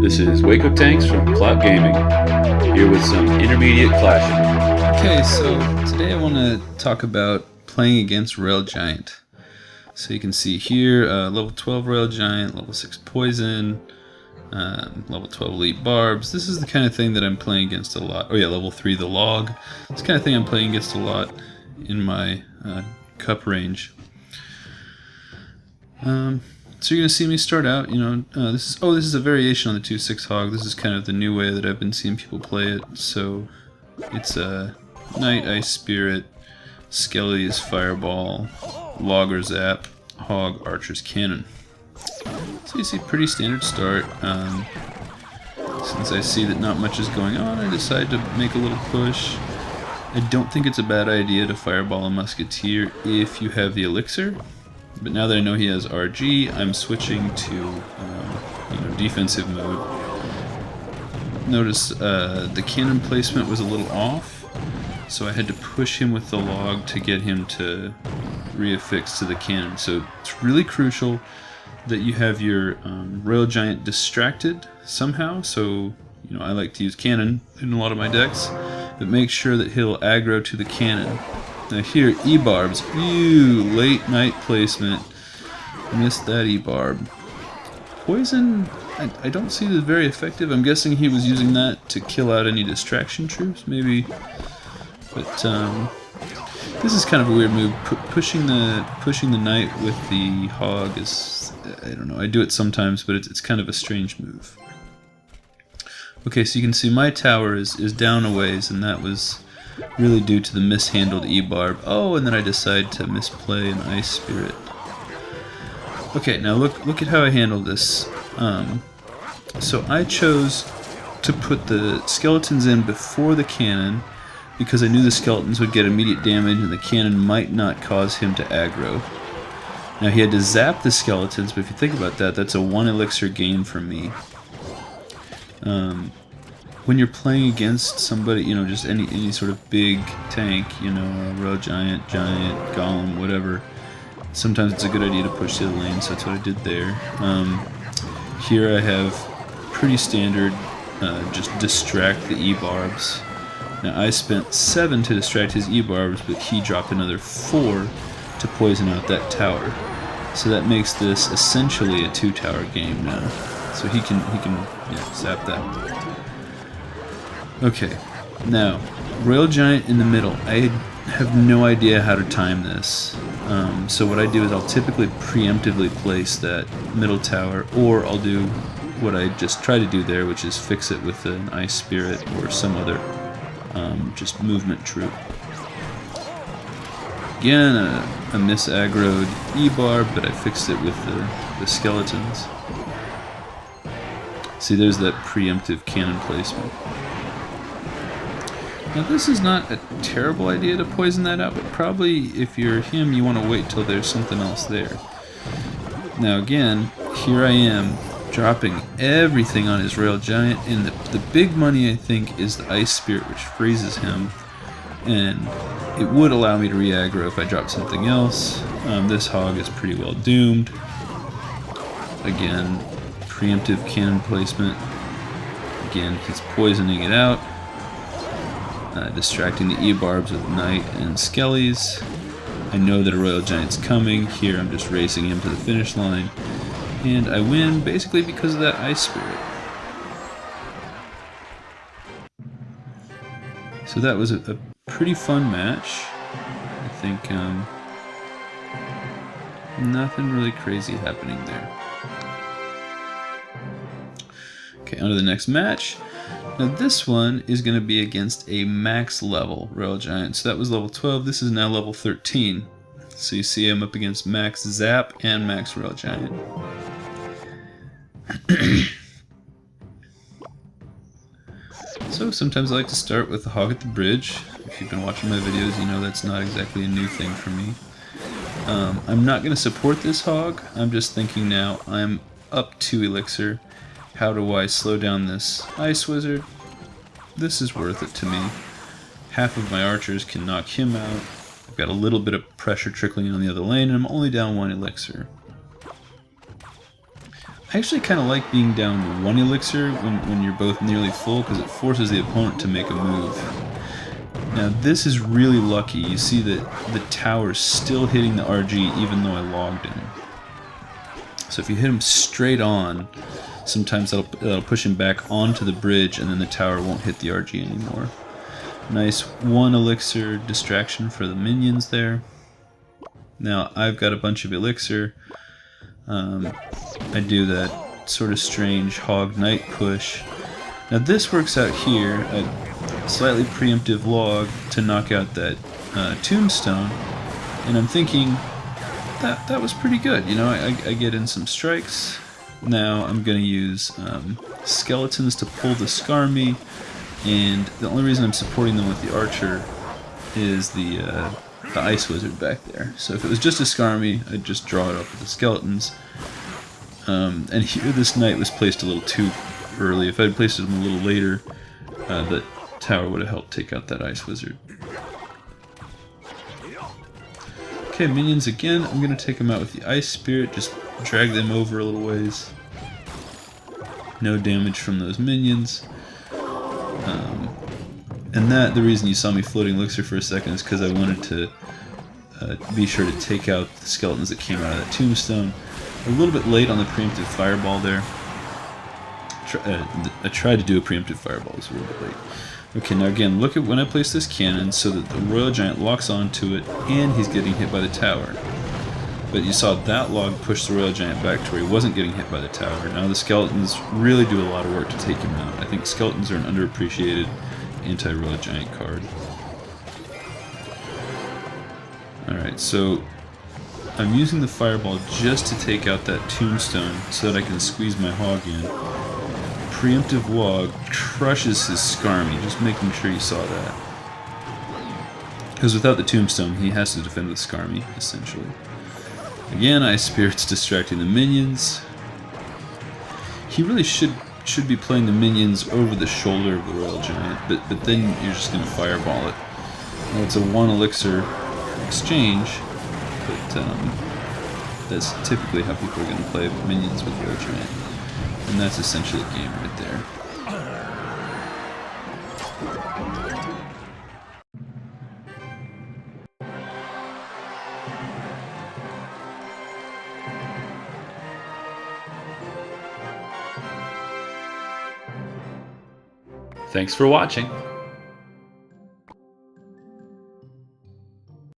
This is Waco Tanks from Clout Gaming, here with some intermediate clashing. Okay, so today I want to talk about playing against Rail Giant. So you can see here, level 12 Rail Giant, level 6 Poison, level 12 Elite Barbs. This is the kind of thing that I'm playing against a lot. Oh yeah, level 3 the Log. This kind of thing I'm playing against a lot in my cup range. So you're going to see me start out, this is a variation on the 2-6 Hog. This is kind of the new way that I've been seeing people play it. So it's a Knight, Ice Spirit, Skelly's Fireball, Logger Zap, Hog, Archer's Cannon. So you see pretty standard start. Since I see that not much is going on, I decide to make a little push. I don't think it's a bad idea to Fireball a Musketeer if you have the Elixir. But now that I know he has RG, I'm switching to defensive mode. Notice the cannon placement was a little off, so I had to push him with the log to get him to reaffix to the cannon. So it's really crucial that you have your Rail Giant distracted somehow. So I like to use cannon in a lot of my decks, but make sure that he'll aggro to the cannon. Now here, E-Barbs. Ew, late night placement. Missed that E-Barb. Poison, I don't see this very effective. I'm guessing he was using that to kill out any distraction troops, maybe. But this is kind of a weird move. Pushing the knight with the hog is, I don't know. I do it sometimes, but it's kind of a strange move. Okay, so you can see my tower is down a ways, and that was really due to the mishandled E-Barb. Oh, and then I decide to misplay an Ice Spirit. Okay, now look at how I handled this. So I chose to put the skeletons in before the cannon because I knew the skeletons would get immediate damage and the cannon might not cause him to aggro. Now he had to zap the skeletons, but if you think about that, that's a 1 elixir gain for me. When you're playing against somebody, just any sort of big tank, Rail Giant, Golem, whatever, sometimes it's a good idea to push to the lane, so that's what I did there. Here I have pretty standard, just distract the E-Barbs. Now I spent 7 to distract his E-Barbs, but he dropped another 4 to poison out that tower. So that makes this essentially a 2-tower game now. So he can zap that. Okay, now, Rail Giant in the middle. I have no idea how to time this. So what I do is I'll typically preemptively place that middle tower, or I'll do what I just try to do there, which is fix it with an Ice Spirit or some other just movement troop. Again, a mis-aggroed E-Barb, but I fixed it with the skeletons. See, there's that preemptive cannon placement. Now this is not a terrible idea to poison that out, but probably if you're him, you want to wait till there's something else there. Now again, here I am, dropping everything on his Rail Giant, and the big money I think is the Ice Spirit, which freezes him, and it would allow me to re-aggro if I dropped something else. This hog is pretty well doomed. Again, preemptive cannon placement. Again, he's poisoning it out. Distracting the E-Barbs with Knight and Skellies. I know that a Rail Giant's coming. Here I'm just racing him to the finish line. And I win basically because of that Ice Spirit. So that was a pretty fun match. I think nothing really crazy happening there. Okay, on to the next match. Now this one is going to be against a max level Rail Giant. So that was level 12, this is now level 13. So you see I'm up against max Zap and max Rail Giant. So sometimes I like to start with the Hog at the Bridge. If you've been watching my videos, you know that's not exactly a new thing for me. I'm not going to support this Hog, I'm just thinking now I'm up 2 elixir. How do I slow down this Ice Wizard? This is worth it to me. Half of my archers can knock him out. I've got a little bit of pressure trickling on the other lane, and I'm only down 1 elixir. I actually kind of like being down 1 elixir when you're both nearly full, because it forces the opponent to make a move. Now this is really lucky. You see that the tower's still hitting the RG even though I logged him. So if you hit him straight on, sometimes that'll push him back onto the bridge, and then the tower won't hit the RG anymore. Nice 1 elixir distraction for the minions there. Now I've got a bunch of elixir. I do that sort of strange Hog Knight push. Now this works out here, a slightly preemptive log to knock out that tombstone, and I'm thinking that was pretty good. You know, I get in some strikes. Now I'm going to use skeletons to pull the Skarmy, and the only reason I'm supporting them with the archer is the ice wizard back there. So if it was just a Skarmy, I'd just draw it up with the skeletons. And here this knight was placed a little too early. If I'd placed him a little later, the tower would have helped take out that ice wizard. Okay, minions again. I'm going to take them out with the ice spirit, just drag them over a little ways. No damage from those minions. And the reason you saw me floating elixir for a second is because I wanted to be sure to take out the skeletons that came out of that tombstone. A little bit late on the preemptive fireball there. I tried to do a preemptive fireball, it was a little bit late. Okay, now again, look at when I place this cannon so that the Royal Giant locks onto it and he's getting hit by the tower. But you saw that log push the Royal Giant back to where he wasn't getting hit by the tower. Now the skeletons really do a lot of work to take him out. I think skeletons are an underappreciated anti-Royal Giant card. Alright, so I'm using the fireball just to take out that tombstone so that I can squeeze my hog in. Preemptive log crushes his Skarmy, just making sure you saw that. Because without the tombstone, he has to defend with Skarmy, essentially. Again, Ice Spirit's distracting the minions. He really should be playing the minions over the shoulder of the Royal Giant, but then you're just going to fireball it. Now, it's a 1 elixir exchange, but that's typically how people are going to play minions with Royal Giant. And that's essentially a game right there. Thanks for watching.